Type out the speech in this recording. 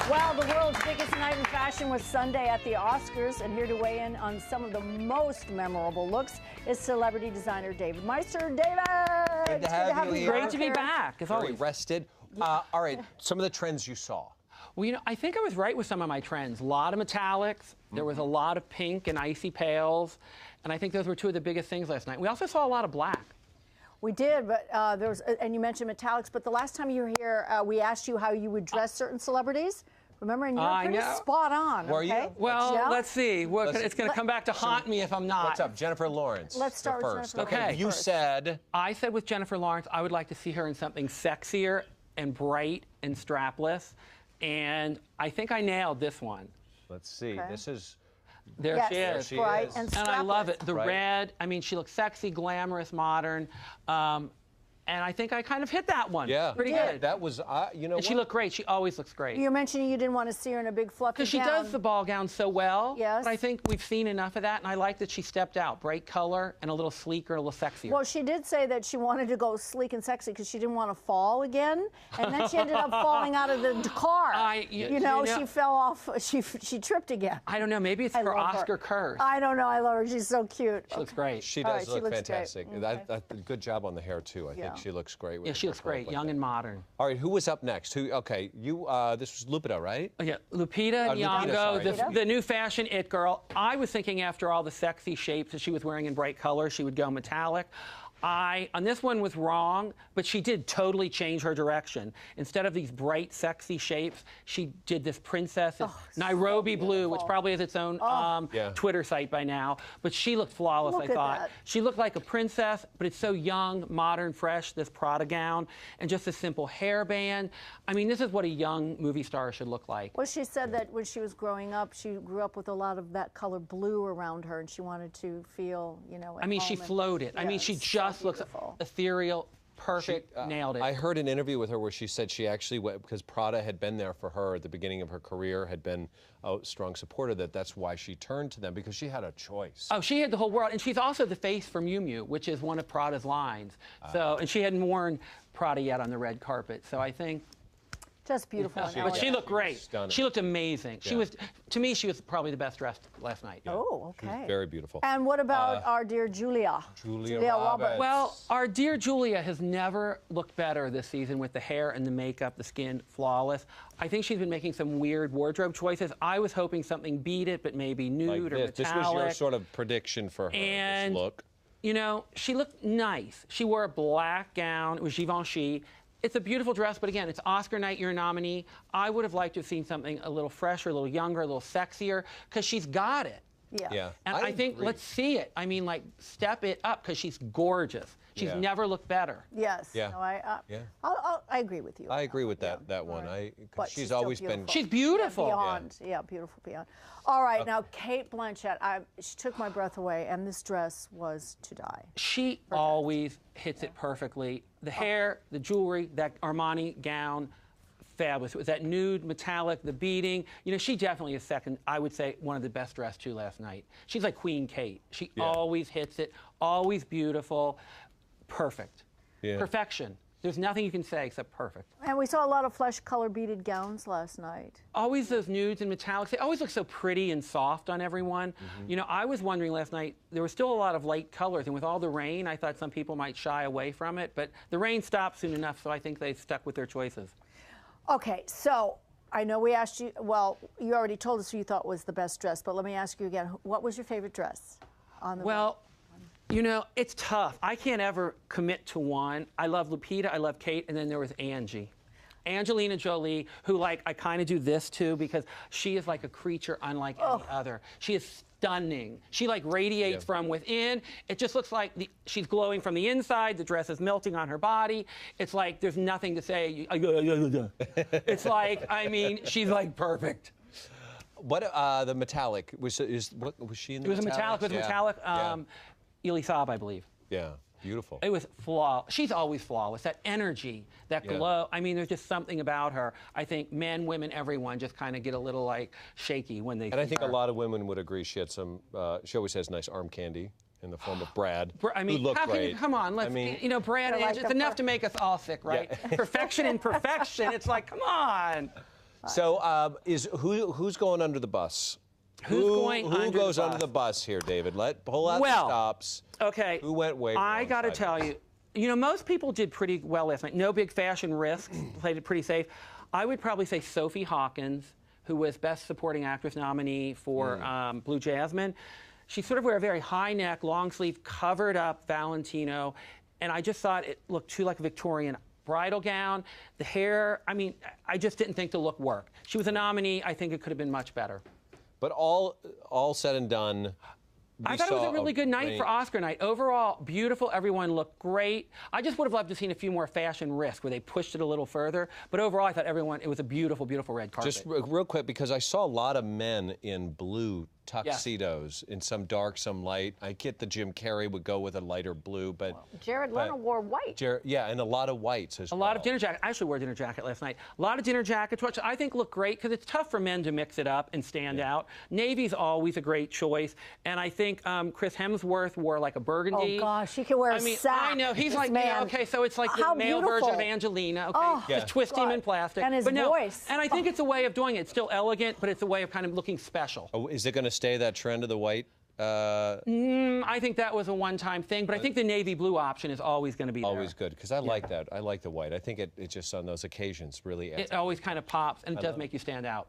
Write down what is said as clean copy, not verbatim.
Well, the world's biggest night in fashion was Sunday at the Oscars, and here to weigh in on some of the most memorable looks is celebrity designer David Meister. David! Good to have you here. Great to be back, as Very always. rested. All right, some of the trends you saw. Well, you know, I think I was right with some of my trends. A lot of metallics. There was a lot of pink and icy pales. And I think those were two of the biggest things last night. We also saw a lot of black. We did, but there was, and you mentioned metallics, but the last time you were here, we asked you how you would dress certain celebrities. Remember, and you were pretty spot on. Were okay? you? Well, Yeah. let's see. It's going to come back to haunt me if I'm not. What's up, Jennifer Lawrence? Let's start with first. Jennifer Lawrence Okay. You said. I said with Jennifer Lawrence, I would like to see her in something sexier and bright and strapless. And I think I nailed this one. Let's see. Okay. This is. There Yes, she is. bright is. and And I love strapless. it. The Right. red, I mean, she looks sexy, glamorous, modern. And I think I kind of hit that one. Yeah. Pretty You did. good. That was. You know. And she looked great. She always looks great. You mentioned you didn't want to see her in a big fluffy Because she gown. does the ball gown so well. Yes. But I think we've seen enough of that, and I like that she stepped out. Bright color and a little sleeker, a little sexier. Well, she did say that she wanted to go sleek and sexy because she didn't want to fall again, and then she ended up falling out of the car. You know, she fell off. She tripped again. I don't know. Maybe it's I her love her. Oscar curse. I don't know. I love her. She's so cute. She looks great. She All does right, she look looks great. fantastic. Okay. Good job on the hair too. I Yeah. think she looks great. With Yeah, she looks great. Young and modern. All right, who was up next? Who? Okay, you. This was Lupita, right? Oh, yeah, Lupita Lupita, Nyong'o, sorry. the new fashion it girl. I was thinking after all the sexy shapes that she was wearing in bright color, she would go metallic. On this one was wrong, but she did totally change her direction. Instead of these bright, sexy shapes, she did this princess Nairobi blue, which probably has its own Yeah. Twitter site by now. But she looked flawless, Look I at thought. that. She looked like a princess, but it's so young, modern, fresh, this Prada gown, and just a simple hairband. I mean, this is what a young movie star should look like. Well, she said that when she was growing up, she grew up with a lot of that color blue around her, and she wanted to feel, you know, at I mean, she home and- floated. I mean, she Yes, just so looks beautiful. ethereal, perfect, nailed it. I heard an interview with her where she said she actually went because Prada had been there for her at the beginning of her career, had been a strong supporter. That's why she turned to them because she had a choice. Oh, she had the whole world, and she's also the face for Miu Miu, which is one of Prada's lines. So, and she hadn't worn Prada yet on the red carpet. So I think. Just beautiful. and But elegant. she looked great. Stunning. She looked amazing. She Yeah. was, to me, she was probably the best dressed last night. Oh, She was okay. very beautiful. And what about our dear Julia? Julia Roberts. Roberts. Well, our dear Julia has never looked better this season with the hair and the makeup, the skin flawless. I think she's been making some weird wardrobe choices. I was hoping something beat it, but maybe nude or Like this metallic. was your sort of prediction for her, And this look. You know, she looked nice. She wore a black gown. It was Givenchy. It's a beautiful dress, but again, it's Oscar night. You're a nominee. I would have liked to have seen something a little fresher, a little younger, a little sexier, because she's got it. Yeah. Yeah. And I think, agree. let's see it. I mean, like, step it up, because she's gorgeous. She's Yeah. never looked better. Yes. Yeah. No, I Yeah. I agree with you. I agree with that one. Right. Because But she's still always been. beautiful. She's beautiful. Beyond. Yeah, beautiful beyond. All right, now Kate Blanchett, she took my breath away, and this dress was to die. She always hits it perfectly. The hair, the jewelry, that Armani gown, fabulous. It was that nude, metallic, the beading. You know, she definitely is second, I would say, one of the best dressed too last night. She's like Queen Kate. She always hits it, always beautiful, perfect. Yeah. Perfection. There's nothing you can say except perfect. And we saw a lot of flesh color beaded gowns last night. Always those nudes and metallics. They always look so pretty and soft on everyone. You know, I was wondering last night, there was still a lot of light colors, and with all the rain, I thought some people might shy away from it, but the rain stopped soon enough, so I think they stuck with their choices. Okay, so I know we asked you, well, you already told us who you thought was the best dress, but let me ask you again, what was your favorite dress on the Well, you know, it's tough. I can't ever commit to one. I love Lupita, I love Kate, and then there was Angie. Angelina Jolie, who, like, I kind of do this to because she is like a creature unlike any other. She is stunning. She, like, radiates from within. It just looks like she's glowing from the inside. The dress is melting on her body. It's like there's nothing to say. It's like, I mean, she's, like, perfect. What the metallic was she in the? It was a metallic. It was metallic. Elisab, I believe. Yeah, beautiful. It was flawless. She's always flawless. That energy, that glow. I mean, there's just something about her. I think men, women, everyone just kind of get a little like shaky when they. And I think a lot of women would agree. She had some. She always has nice arm candy in the form of Brad. I mean, who looked how can great. you, come on, let's. I mean, you know, Brad, They're like it's enough to make us all sick, right? Perfection and perfection. It's like, come on. So who's going under the bus? Who goes under the bus here, David? Pull out the stops. Okay. Who went way wrong? I got to tell you, most people did pretty well last night. No big fashion risks. Played it pretty safe. I would probably say Sophie Hawkins, who was Best Supporting Actress nominee for Blue Jasmine. She sort of wore a very high neck, long sleeve, covered up Valentino, and I just thought it looked too like a Victorian bridal gown. The hair, I mean, I just didn't think the look worked. She was a nominee. I think it could have been much better. But all said and done, I thought it was a really good night for Oscar night. Overall, beautiful. Everyone looked great. I just would have loved to have seen a few more fashion risks where they pushed it a little further. But overall, I thought it was a beautiful, beautiful red carpet. Just real quick, because I saw a lot of men in blue tuxedos, in some dark, some light. I get the Jim Carrey would go with a lighter blue, but Jared Leto wore white. Yeah, and a lot of whites as well. A lot of dinner jackets. I actually wore a dinner jacket last night. A lot of dinner jackets, which I think look great because it's tough for men to mix it up and stand out. Navy's always a great choice, and I think Chris Hemsworth wore like a burgundy. Oh gosh, he could wear a sack. I know he's like, okay, so it's like the male version of Angelina. Okay, just twist him in plastic. And his voice. And I think it's a way of doing it. It's still elegant, but it's a way of kind of looking special. Oh, is it going to stay that trend of the white? I think that was a one-time thing, but I think the navy blue option is always going to be there. Always good, because I like that. I like the white. I think it just on those occasions really adds. It always kind of pops, and it does make you stand out.